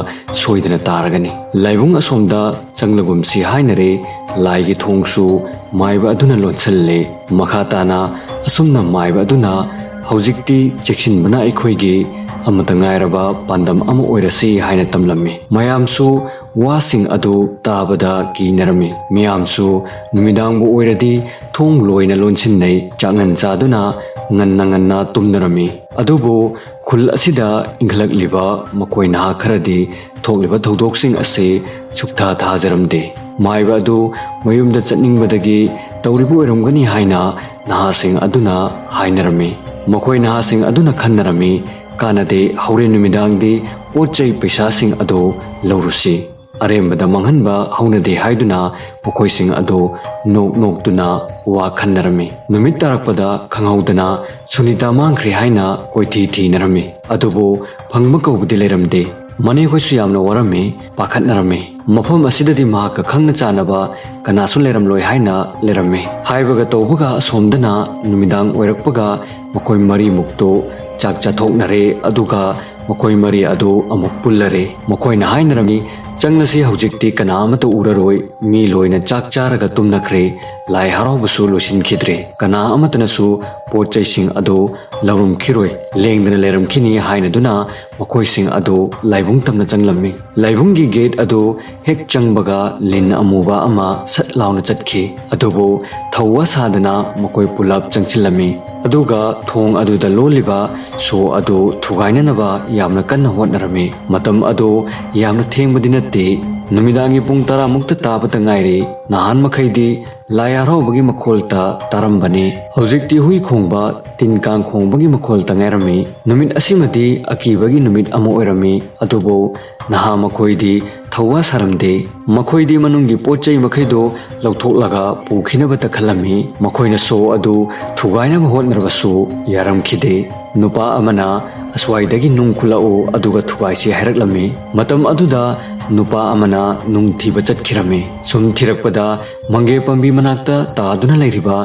ꯁꯣꯏꯗꯅ ꯇꯥꯔꯒꯅꯤ꯫ ꯂꯥꯏꯕꯨꯡ ꯑꯁꯣꯝꯗ ꯆꯪꯂꯒꯨꯝꯁꯤ ꯍꯥꯏꯅꯔꯦ꯫ ꯂꯥꯏꯒꯤ ꯊꯣꯡꯁꯨ ꯃꯥꯏꯕ ꯑꯗꯨꯅ ꯂꯣꯟꯁꯤꯜꯂꯦ꯫ ꯃꯈꯥ ꯇꯥꯅ ꯑꯁꯨꯝꯅ ꯃꯥꯏꯕ ꯑꯗꯨꯅ ꯍꯧꯖꯤꯛꯇꯤ ꯆꯦꯛꯁꯤꯟꯕꯅ ꯑꯩꯈꯣꯏꯒꯤ ꯑꯃꯠꯇ ꯉꯥꯏꯔꯕ ꯄꯥꯟꯗꯝ ꯑꯃ ꯑꯣꯏꯔꯁꯤ ꯍꯥꯏꯅ ꯇꯝꯂꯝꯃꯤ꯫ ꯃꯌꯥꯝꯁꯨ ꯋꯥꯁꯤꯡ ꯑꯗꯨ ꯇꯥꯕꯗ ꯀꯤꯅꯔꯝꯃꯤ꯫ ꯃꯤꯌꯥꯝꯁꯨ ꯅꯨꯃꯤꯗꯥꯡꯕꯨ ꯑꯣꯏꯔꯗꯤ ꯊꯣꯡ ꯂꯣꯏꯅ ꯂꯣꯟꯁꯤꯟꯅꯩ, ꯆꯥꯛꯉꯟ ꯆꯥꯗꯨꯅ ꯉꯟꯅ ꯉꯟꯅ ꯇꯨꯝꯅꯔꯝꯃꯤ꯫ ꯑꯗꯨꯕꯨ ꯈꯨꯜ ꯑꯁꯤꯗ ꯏꯟꯈꯠꯂꯛꯂꯤꯕ ꯃꯈꯣꯏ ꯅꯍꯥ ꯈꯔꯗꯤ ꯊꯣꯛꯂꯤꯕ ꯊꯧꯗꯣꯛꯁꯤꯡ ꯑꯁꯤ ꯁꯨꯛꯊꯥ ꯊꯥꯖꯔꯝꯗꯦ꯫ ꯃꯥꯏꯕ ꯑꯗꯨ ꯃꯌꯨꯝꯗ ꯆꯠꯅꯤꯡꯕꯗꯒꯤ ꯇꯧꯔꯤꯕ ꯑꯣꯏꯔꯝꯒꯅꯤ ꯍꯥꯏꯅ ꯅꯍꯥꯁꯤꯡ ꯑꯗꯨꯅ ꯍꯥꯏꯅꯔꯝꯃꯤ꯫ ꯃꯈꯣꯏ ꯅꯍꯥꯁꯤꯡ ꯑꯗꯨꯅ ꯈꯟꯅꯔꯝꯃꯤ, ꯀꯥꯟꯅꯗꯦ, ꯍꯧꯔꯦꯟ ꯅꯨꯃꯤꯗꯥꯡꯗꯤ ꯄꯣꯠ ꯆꯩ ꯄꯩꯁꯥꯁꯤꯡ ꯑꯗꯨ ꯂꯧꯔꯨꯁꯤ, ꯑꯔꯦꯝꯕꯗ ꯃꯥꯡꯍꯟꯕ ꯍꯧꯅꯗꯦ ꯍꯥꯏꯗꯨꯅ ꯃꯈꯣꯏꯁꯤꯡ ꯑꯗꯨ ꯅꯣꯛ ꯅꯣꯛꯇꯨꯅ ꯋꯥ ꯈꯟꯅꯔꯝꯃꯤ꯫ ꯅꯨꯃꯤꯠ ꯇꯥꯔꯛꯄꯗ ꯈꯪꯍꯧꯗꯅ ꯁꯨꯅꯤꯇꯥ ꯃꯥꯡꯈ꯭ꯔꯦ ꯍꯥꯏꯅ ꯀꯣꯏꯊꯤ ꯊꯤꯅꯔꯝꯃꯤ꯫ ꯑꯗꯨꯕꯨ ꯐꯪꯕ ꯀꯧꯕꯗꯤ ꯂꯩꯔꯝꯗꯦ꯫ ꯃꯅꯦꯈꯣꯏꯁꯨ ꯌꯥꯝꯅ ꯋꯥꯔꯝꯃꯤ, ꯄꯥꯈꯠꯅꯔꯝꯃꯤ꯫ ꯃꯐꯝ ꯑꯁꯤꯗꯗꯤ ꯃꯍꯥꯛꯀ ꯈꯪꯅ ꯆꯥꯟꯅꯕ ꯀꯅꯥꯁꯨ ꯂꯩꯔꯝꯂꯣꯏ ꯍꯥꯏꯅ ꯂꯩꯔꯝꯃꯤ꯫ ꯍꯥꯏꯕꯒ ꯇꯧꯕꯒ ꯑꯁꯣꯝꯗꯅ ꯅꯨꯃꯤꯗꯥꯡ ꯑꯣꯏꯔꯛꯄꯒ ꯃꯈꯣꯏ 4ꯃꯨꯛꯇꯨ ꯆꯥꯛ ꯆꯥꯊꯣꯛꯅꯔꯦ꯫ ꯑꯗꯨꯒ ꯃꯈꯣꯏ 4 ꯑꯗꯨ ꯑꯃꯨꯛ ꯄꯨꯜꯂꯔꯦ꯫ ꯃꯈꯣꯏꯅ ꯍꯥꯏꯅꯔꯝꯃꯤ, ꯆꯪꯂꯁꯤ, ꯍꯧꯖꯤꯛꯇꯤ ꯀꯅꯥ ꯑꯃꯠꯇ ꯎꯔꯔꯣꯏ, ꯃꯤ ꯂꯣꯏꯅ ꯆꯥꯛ ꯆꯥꯔꯒ ꯇꯨꯝꯅꯈ꯭ꯔꯦ, ꯂꯥꯏ ꯍꯔꯥꯎꯕꯁꯨ ꯂꯣꯏꯁꯤꯟꯈꯤꯗ꯭ꯔꯦ, ꯀꯅꯥ ꯑꯃꯠꯇꯅꯁꯨ ꯄꯣꯠ ꯆꯩꯁꯤꯡ ꯑꯗꯨ ꯂꯧꯔꯝꯈꯤꯔꯣꯏ ꯂꯦꯡꯗꯅ ꯂꯩꯔꯝꯈꯤꯅꯤ ꯍꯥꯏꯅꯗꯨꯅ ꯃꯈꯣꯏꯁꯤꯡ ꯑꯗꯨ ꯂꯥꯏꯕꯨꯡ ꯇꯝꯅ ꯆꯪꯂꯝꯃꯤ ꯂꯥꯏꯕꯨꯡꯒꯤ ꯒꯦꯠ ꯑꯗꯨ ꯍꯦꯛ ꯆꯪꯕꯒ ꯂꯤꯟ ꯑꯃꯨꯕ ꯑꯃ ꯁꯠ ꯂꯥꯎꯅ ꯆꯠꯈꯤ ꯑꯗꯨꯕꯨ ꯊꯧꯋꯥ ꯁꯥꯗꯅ ꯃꯈꯣꯏ ꯄꯨꯂꯞ ꯆꯪꯁꯤꯜꯂꯝꯃꯤ ꯑꯗꯨꯒ ꯊꯣꯡ ꯑꯗꯨꯗ ꯂꯣꯜꯂꯤꯕ ꯁꯣ ꯑꯗꯨ ꯊꯨꯒꯥꯏꯅꯅꯕ ꯌꯥꯝꯅ ꯀꯟꯅ ꯍꯣꯠꯅꯔꯝꯃꯤ ꯃꯇꯝ ꯑꯗꯨ ꯌꯥꯝꯅ ꯊꯦꯡꯕꯗꯤ ꯅꯠꯇꯦ नुमिदांगी पुंग 10 ताबता ngairi nahan makhaydi lai harobagi makolta tarambani hojikti hui khongba tinkang khongbagi makolta ngairami numit asimadi akibagi numit amo oirami adubo naha makhoidi thawwa saramde makhoidi manungi pochai makhaido lautholaga pukhinabata khalami makhoina so adu thugaina hotnarbasu yaramkhide nupa amana aswaidagi nung khulao aduga thugaisi hairaklammi matam aduda nupa amana nung thiba chatkirame sum thirakpada mange pambi manakta taaduna lairiba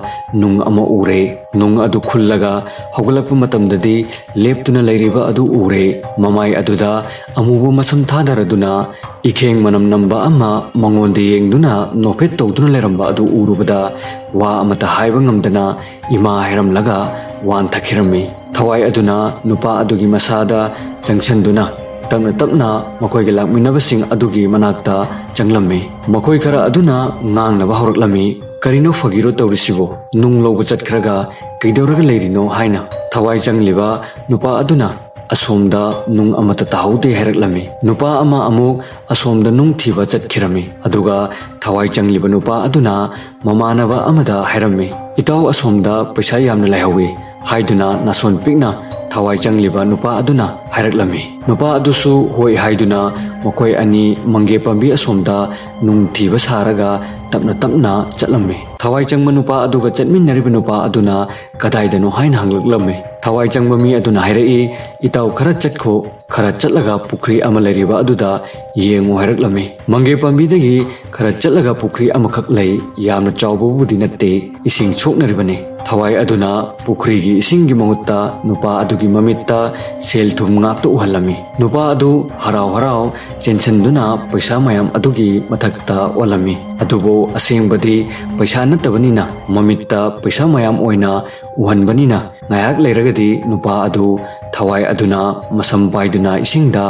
nung ama ure nung adu khullaga hogulakpa matamdadi leptuna lairiba adu ure mamai aduda amubu masam thadaraduna ikheng manam namba ama mangonde yengduna nopet tawduna leramba adu urubada wa amata haiba ngamdana ima hairamlaga wan thakirame thawai aduna nupa adugi masada changsanduna तमना तमना मखोय गे लाकमिनबसिंग अदुगी मनाक्ता चंगलम्मे मखोय खरा अदुना ngangnaba hawraklami karino fagiro tawrisibo nung lawba chatkhraga keidoraga leirino haina thawai changliba nupa aduna asomda nung amata tahaude heraklami nupa ama amuk asomda nung thiba chatkhirami aduga thawai changliba nupa aduna mamanaba amada heramme itaw asomda paisa yamna laihawi haiduna nason pikna thawai changliba nupa aduna hairaklammi nupa adusu hoi haiduna makoi ani mange pambi asomda nung thiba saraga tapna tapna chatlamme thawai changma nupa aduga chatminnariba nupa aduna kadaidano haina hanglaklamme thawai changma mi aduna hairai itaw khara chatko khara chatlaga pukri ama leriba aduda yengu hairaklamme mange pambi dagi khara chatlaga pukri ama khak lei yamna chawbu budi natte ising choknaribane thawai aduna pukri gi ising gi mahutta nupa adugi mamitta sel thum ngakta uhalami nupa adu harau harau chenchanduna paisa mayam adugi mathakta walami adubo asengbadi paisa natabanina mamitta paisa mayam oina uhanbanina ngayak leiragadi nupa adu thawai aduna masam paiduna isingda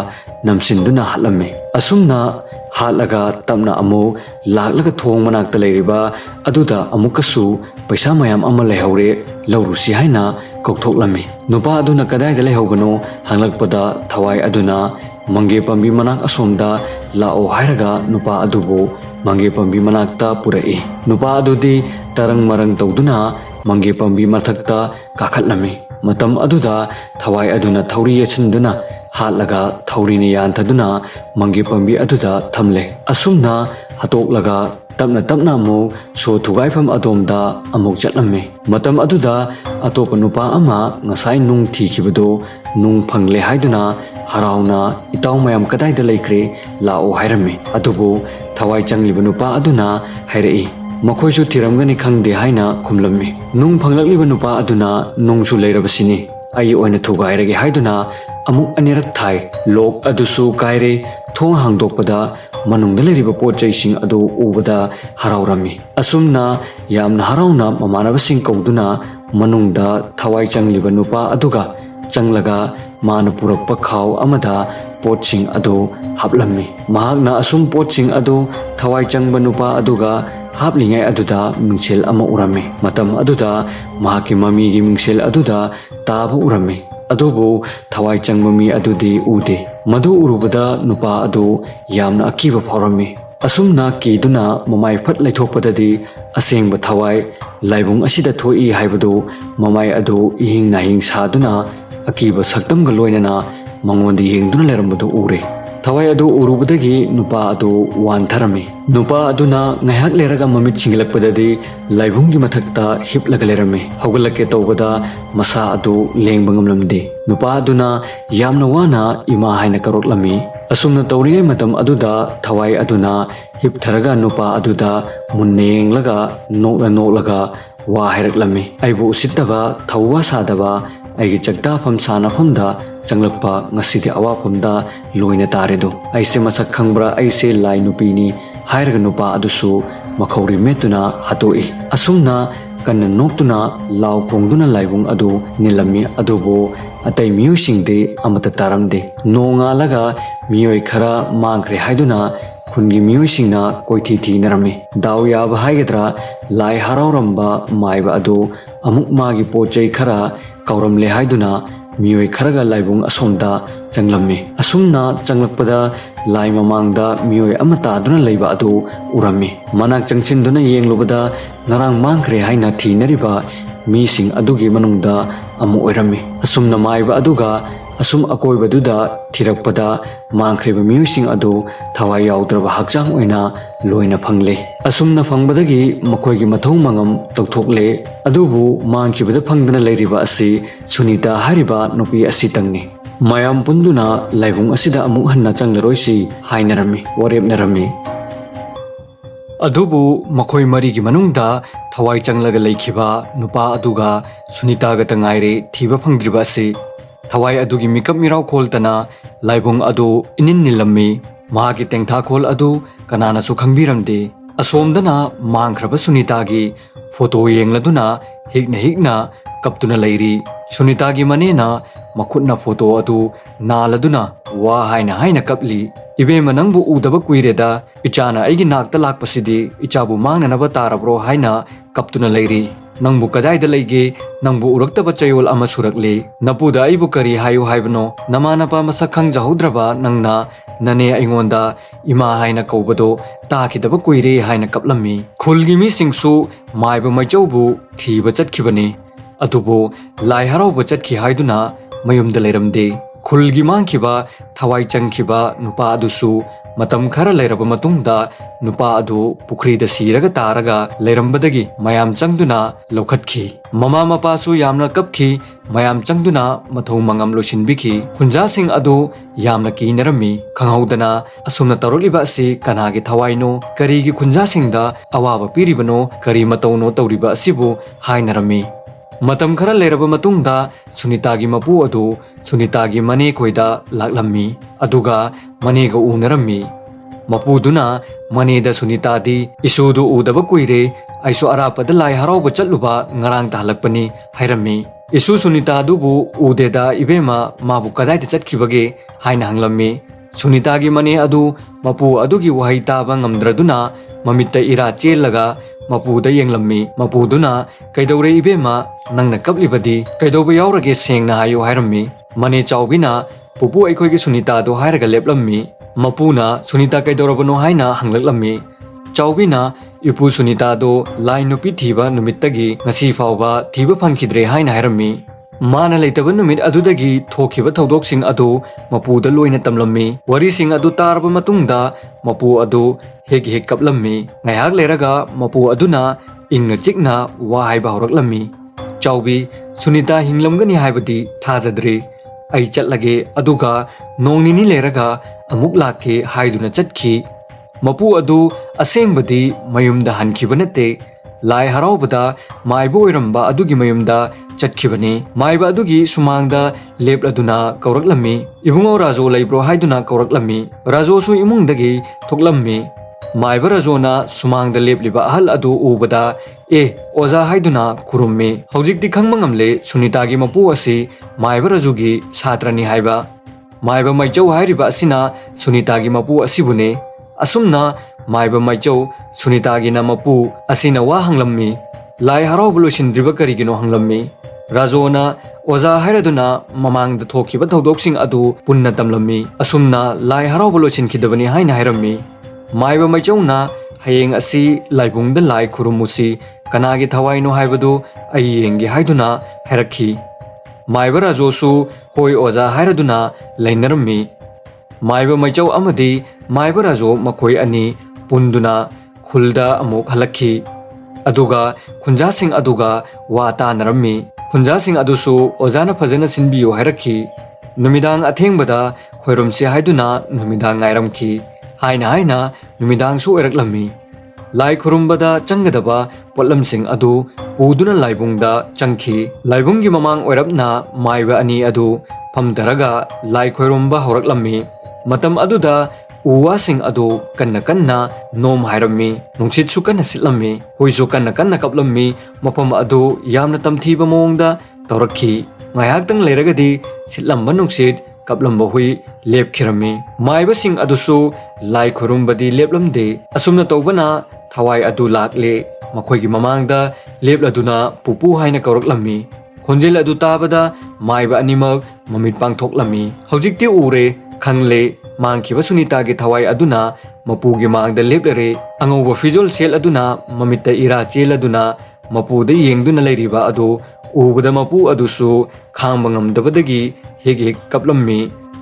namsinduna halame asumna hatlaga tamna amu laklaga thong manakta leiriba aduda amukasu paisa mayam ama lehaure laurusi haina kokthoklammi nupa aduna kadai da lehogano hanglakpada thawai aduna mange pambi manak asomda lao hairaga nupa adubo mange pambi manakta purai nupa adudi tarang marang tawduna mange pambi mathakta kakhatlami matam aduda thawai aduna thauri yachanduna hatlaga thaurine yanthaduna mange pambi aduda thamle asumna hatoklaga tapna tapna mu so thugaifam adomda amuk chatlamme matam aduda atopa nupa ama ngasai nung thikibado nung phangle haiduna harauna itaw mayam kadai da laikre lao hairamme adubu thawai changliba nupa aduna hairai makhoisu thiramgani khangde haina khumlamme nung phanglakliba nupa aduna nungsu leirabasini ai oina thugairage haiduna amuk anirak thai lok adusu kaire thong hangdokpada manungda leiriba pochaising adu ubada haraurami asumna yamna harauna mamanabasing kauduna manungda thawai changliba nupa aduga changlaga mana purakpa khaw amada potsing adu haplammi mahakna asum potsing adu thawai changba nupa aduga haplingai aduda mingsel ama urame matam aduda mahaki mami gi mingsel aduda taba urame adubu thawai changba mi adudi ude madu urubada nupa adu yamna akiba phawrame asumna kiduna mamai phat laithokpadadi asengba thawai laibung asida thoi haibadu mamai adu ihing na hing saduna akiba saktamga loinana mangondi yengduna lerambadu ure thawai adu urubadagi nupa adu wantharame nupa aduna ngayak leraga mamit singlakpadadi laibungi mathakta hiplaga lerame hogalakke tawbada masa adu lengbangamlamde nupa aduna yamna wana ima haina karotlami asumna tawriyai matam aduda thawai aduna hiptharaga nupa aduda munnenglaga noklaga wa hairaklammi aibu usittaba thawwa sadaba aigi chakta pham sana phamda changlakpa ngasidi awapamda loina taredo aise masak khangbra aise lai nupini hairaga nupa adusu makhauri metuna hatoi asumna kanna noktuna law khongduna laibung adu nilammi adubu atai miyosingde amata taramde nongalaga miyoi khara mangre haiduna khungi miyosingna koithi thinarame daw yaba haigadra lai harauramba maiba adu amuk magi pochai khara kauramle haiduna miyoi kharaga laibung asomda changlamme asumna changlakpada lai mamangda miyoi amata aduna leiba adu urame manak changchinduna yenglubada ngarang mangkhre haina thinariba mising adugi manungda amu oirame asumna maiba aduga asum akoibaduda thirakpada mangkhreba miyosing adu thawai yaudraba hakjang oina loina phangle asumna phangbadagi makoigi mathau mangam tokthokle adubu mangkhibada phangdana leiriba asi Sunita hariba nupi asi tangni mayam punduna laibung asida amu hanna changlaroisi hainarami warepnarami adubu makoi marigi manungda thawai changlaga leikhiba nupa aduga Sunita ga tangaire thiba phangdriba asi thawai adugi mikap mirau kholtana laibung adu inin nilammi magi tengtha khol adu kanana su khangbiramde asomdana mangkhraba Sunita gi photo yengladuna higna kaptuna leiri Sunita gi manena makhutna photo adu naladuna wa haina kapli ibe manangbu udaba kuireda ichana aigi nakta lakpasidi ichabu mangnanaba tarabro haina kaptuna leiri nangbu kadaida leige nangbu uraktaba chayol ama surakle napuda aibu kari hayu haibno namanapa masakhang jahudraba nangna nane aingonda ima haina kaubado takidaba kuire haina kaplammi khulgi mi singsu maiba maichaubu thiba chatkibane adubu lai harauba chatki haiduna mayumda leiramde khulgi mangkhiba thawai changkhiba nupa adusu matam khara leiraba matungda nupa adu pukhri da siraga taraga leirambadagi mayam changduna lokhatkhi mama mapasu yamna kapkhi mayam changduna mathau mangam losinbikhi khunja sing adu yamna kinarami khanghaudana asumna taroliba asi kanagi thawaino karigi khunja singda awaba piribano kari matauno tawriba asibu hainarami matam khara leiraba matungda Sunita gi mapu adu Sunita gi mane koida laklammi aduga mane ga unarammi mapuduna mane da Sunita di isudu udaba kuire aisu arapada lai harauba chatluba ngarang tahlakpani hairammi isu Sunita dubu udeda ibema mabu kadaida chatkibage haina hanglammi Sunita gi mane adu mapu adugi wahai taba ngamdraduna mamitta ira chelaga mapuda yenglammi mapuduna kaidore ibema nangna kaplibadi kaidoba yaurage sengna hayo hairammi mane chawbina pupu aikhoigi Sunita do hairaga leplammi mapuna Sunita kaidorabano haina hanglaklammi chawbina ipu Sunita do lai nupi thiba numittagi ngasi fawba thiba phangkhidre haina hairammi mana leitaba numit adudagi thokhiba thodok adu mapuda loina tamlammi wari sing adu tarba matungda mapu adu hek kaplammi ngayak leraga mapu aduna ingna chikna wa haiba horaklammi chawbi Sunita hinglamgani haibadi thajadre ai chatlage aduga nongnini leraga amuk lakke haiduna chatkhi mapu adu asengbadi mayumda hankhibanatte lai haraubada maibo oiramba adugi mayumda chatkibani maiba adugi sumangda lepladuna kauraklammi ibungo rajo leibro haiduna kauraklammi rajo su imungdagi thoklammi maiba rajona sumangda lepliba ahal adu ubada oza haiduna kurummi hojikti khangmangamle Sunita gi mapu asi maiba rajugi satrani haiba maiba maichau hairiba asina Sunita gi mapu asibune asumna maiba maichau Sunita gi na mapu asina wa hanglammi lai haraubulo sindriba karigino hanglammi rajona oza hairaduna mamangda thokhiba thodok adu punna tamlammi asumna lai haraubulo sinkhidabani haina hairammi maiba maichauna hayeng asi laibungda lai khurumusi kanagi thawaino haibadu ai yengi haiduna hairakhi maiba rajosu hoi oza hairaduna lainarmi maiba maichau amadi maiba rajo makhoi ani punduna khulda amuk halakhi aduga khunjasing aduga wa tanarami khunjasing adusu ozana phajana sinbiyo hairakhi numidang athengbada khoirumsi haiduna numidang ngairamki haina numidang su oiraklammi lai khurumbada changadaba potlamsing adu puduna laibungda changki laibungi mamang oirapna maiba ani adu phamdaraga lai khoirumba horaklammi matam aduda ꯎ ꯋꯥꯁꯤꯡ ꯑꯗꯨ ꯀꯟꯅ ꯀꯟꯅ ꯅꯣꯝ ꯍꯥꯏꯔꯝꯃꯤ, ꯅꯨꯡꯁꯤꯠꯁꯨ ꯀꯟꯅ ꯁꯤꯠꯂꯝꯃꯤ, ꯍꯨꯏꯁꯨ ꯀꯟꯅ ꯀꯟꯅ ꯀꯞꯂꯝꯃꯤ, ꯃꯐꯝ ꯑꯗꯨ ꯌꯥꯝꯅ ꯇꯝꯊꯤꯕ ꯃꯑꯣꯡꯗ ꯇꯧꯔꯛꯈꯤ꯫ ꯉꯥꯏꯍꯥꯛꯇꯪ ꯂꯩꯔꯒꯗꯤ ꯁꯤꯠꯂꯝꯕ ꯅꯨꯡꯁꯤꯠ, ꯀꯞꯂꯝꯕ ꯍꯨꯏ ꯂꯦꯞꯈꯤꯔꯝꯃꯤ꯫ ꯃꯥꯏꯕꯁꯤꯡ ꯑꯗꯨꯁꯨ ꯂꯥꯏ ꯈꯨꯔꯨꯝꯕꯗꯤ ꯂꯦꯞꯂꯝꯗꯦ꯫ ꯑꯁꯨꯝꯅ ꯇꯧꯕꯅ ꯊꯋꯥꯏ ꯑꯗꯨ ꯂꯥꯛꯂꯦ, ꯃꯈꯣꯏꯒꯤ ꯃꯃꯥꯡꯗ ꯂꯦꯞꯂꯗꯨꯅ ꯄꯨꯄꯨ ꯍꯥꯏꯅ ꯀꯧꯔꯛꯂꯝꯃꯤ꯫ ꯈꯣꯟꯖꯦꯜ ꯑꯗꯨ ꯇꯥꯕꯗ ꯃꯥꯏꯕ ꯑꯅꯤꯃꯛ ꯃꯃꯤꯠ ꯄꯥꯡꯊꯣꯛꯂꯝꯃꯤ꯫ ꯍꯧꯖꯤꯛꯇꯤ ꯎꯔꯦ, ꯈꯪꯂꯦ, ꯃꯥꯡꯈꯤꯕ ꯁꯨꯅꯤꯇꯥꯒꯤ ꯊꯋꯥꯏ ꯑꯗꯨꯅ ꯃꯄꯨꯒꯤ ꯃꯥꯡꯗ ꯂꯦꯞꯂꯔꯦ꯫ ꯑꯉꯧꯕ ꯐꯤꯖꯣꯜ ꯁꯦꯠꯂꯗꯨꯅ, ꯃꯃꯤꯠꯇ ꯏꯔꯥ ꯆꯦꯜꯂꯗꯨꯅ ꯃꯄꯨꯗ ꯌꯦꯡꯗꯨꯅ ꯂꯩꯔꯤꯕ ꯑꯗꯨ ꯎꯕꯗ ꯃꯄꯨ ꯑꯗꯨꯁꯨ ꯈꯥꯡꯕ ꯉꯝꯗꯕꯗꯒꯤ ꯍꯦꯛ ꯍꯦꯛ ꯀꯞꯂꯝꯃꯤ꯫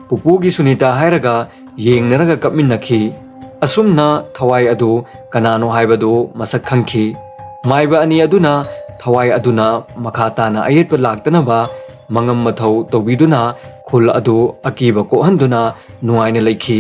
ꯄꯨꯄꯨꯒꯤ ꯁꯨꯅꯤꯇꯥ ꯍꯥꯏꯔꯒ ꯌꯦꯡꯅꯔꯒ ꯀꯞꯃꯤꯟꯅꯈꯤ꯫ ꯑꯁꯨꯝꯅ ꯊꯋꯥꯏ ꯑꯗꯨ ꯀꯅꯥꯅꯣ ꯍꯥꯏꯕꯗꯨ ꯃꯁꯛ ꯈꯪꯈꯤ꯫ ꯃꯥꯏꯕ ꯑꯅꯤ ꯑꯗꯨꯅ ꯊꯋꯥꯏ ꯑꯗꯨꯅ ꯃꯈꯥ ꯇꯥꯅ ꯑꯌꯦꯠꯄ ꯂꯥꯛꯇꯅꯕ ꯃꯉꯝ ꯃꯊꯧ ꯇꯧꯕꯤꯗꯨꯅ ꯈꯨꯜ ꯑꯗꯨ ꯑꯀꯤꯕ ꯀꯣꯛꯍꯟꯗꯨꯅ ꯅꯨꯡꯉꯥꯏꯅ ꯂꯩꯈꯤ꯫